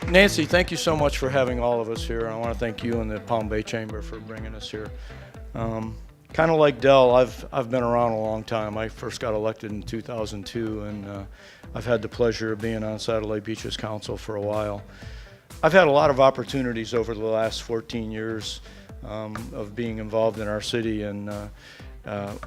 Nancy, thank you so much for having all of us here. I want to thank you and the Palm Bay Chamber for bringing us here. Kind of like Dell, I've been around a long time. I first got elected in 2002, and I've had the pleasure of being on Satellite Beach's council for a while. I've had a lot of opportunities over the last 14 years of being involved in our city, and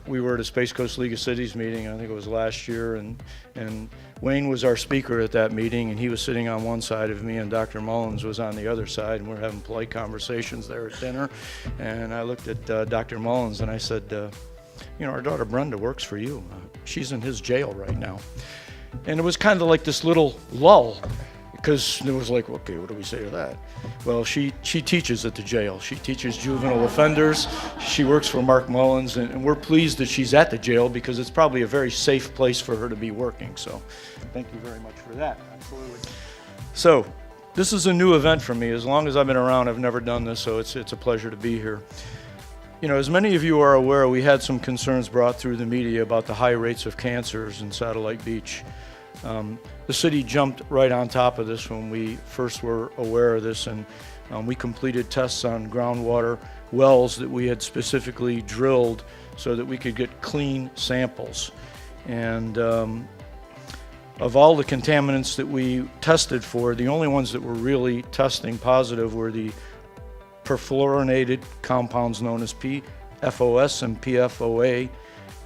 we were at a Space Coast League of Cities meeting, I think it was last year, and Wayne was our speaker at that meeting, and he was sitting on one side of me, and Dr. Mullins was on the other side, and we were having polite conversations there at dinner. And I looked at Dr. Mullins and I said, you know, our daughter Brenda works for you. She's in his jail right now. And it was kind of like this little lull, because it was like, okay, what do we say to that? Well, she teaches at the jail. She teaches juvenile offenders. She works for Mark Mullins, and we're pleased that she's at the jail because it's probably a very safe place for her to be working. So thank you very much for that. Absolutely. So this is a new event for me. As long as I've been around, I've never done this, so it's a pleasure to be here. You know, as many of you are aware, we had some concerns brought through the media about the high rates of cancers in Satellite Beach. The city jumped right on top of this when we first were aware of this, and we completed tests on groundwater wells that we had specifically drilled so that we could get clean samples. And of all the contaminants that we tested for, the only ones that were really testing positive were the perfluorinated compounds known as PFOS and PFOA,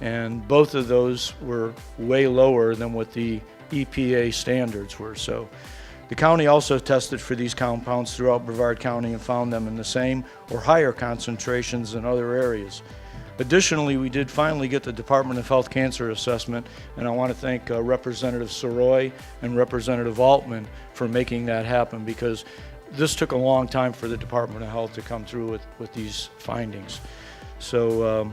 and both of those were way lower than what the EPA standards were. So the county also tested for these compounds throughout Brevard County and found them in the same or higher concentrations in other areas. Additionally, we did finally get the Department of Health Cancer Assessment, and I want to thank Representative Soroy and Representative Altman for making that happen, because this took a long time for the Department of Health to come through with these findings. So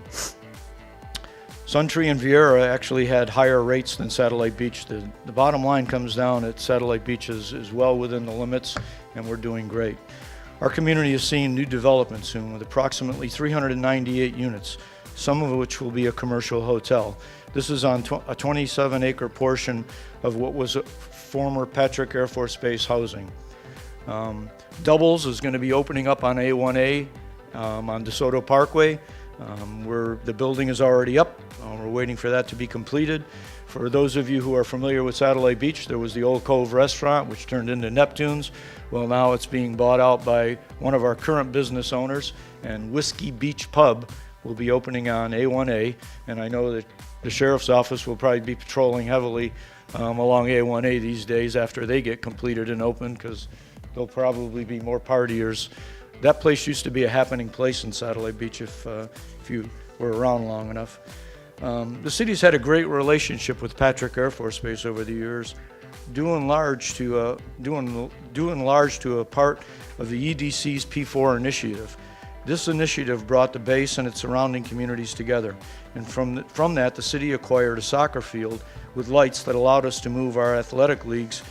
Suntree and Vieira actually had higher rates than Satellite Beach. The bottom line comes down at Satellite Beach is well within the limits, and we're doing great. Our community is seeing new development soon with approximately 398 units, some of which will be a commercial hotel. This is on a 27-acre portion of what was a former Patrick Air Force Base housing. Doubles is going to be opening up on A1A on DeSoto Parkway. The building is already up. We're waiting for that to be completed. For those of you who are familiar with Satellite Beach, there was the Old Cove restaurant, which turned into Neptune's. Well, now it's being bought out by one of our current business owners, and Whiskey Beach Pub will be opening on A1A, and I know that the sheriff's office will probably be patrolling heavily along A1A these days after they get completed and open, because there'll probably be more partiers. That place used to be a happening place in Satellite Beach if you were around long enough. The city's had a great relationship with Patrick Air Force Base over the years, due in large to a part of the EDC's P4 initiative. This initiative brought the base and its surrounding communities together, and from that the city acquired a soccer field with lights that allowed us to move our athletic leagues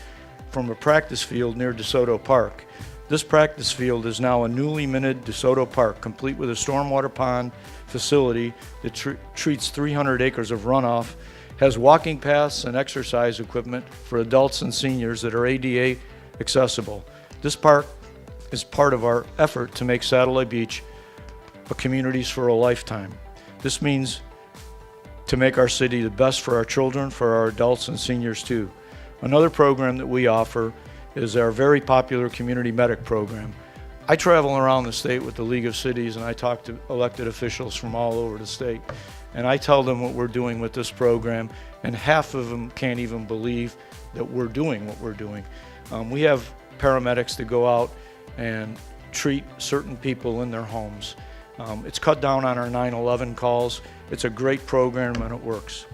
from a practice field near DeSoto Park. This practice field is now a newly minted DeSoto Park, complete with a stormwater pond facility that treats 300 acres of runoff, has walking paths and exercise equipment for adults and seniors that are ADA accessible. This park is part of our effort to make Satellite Beach a communities for a lifetime. This means to make our city the best for our children, for our adults and seniors too. Another program that we offer is our very popular community medic program. I travel around the state with the League of Cities, and I talk to elected officials from all over the state, and I tell them what we're doing with this program, and half of them can't even believe that we're doing what we're doing. We have paramedics that go out and treat certain people in their homes. It's cut down on our 911 calls. It's a great program, and it works.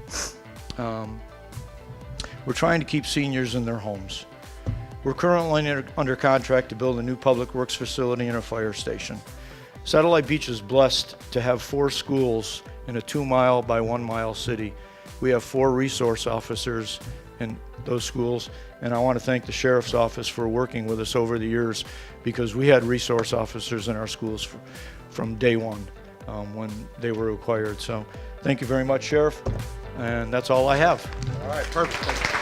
We're trying to keep seniors in their homes. We're currently under contract to build a new public works facility and a fire station. Satellite Beach is blessed to have 4 schools in a 2-mile by 1-mile city. We have 4 resource officers in those schools, and I want to thank the Sheriff's Office for working with us over the years, because we had resource officers in our schools from day one when they were required. So thank you very much, Sheriff, and that's all I have. All right, perfect.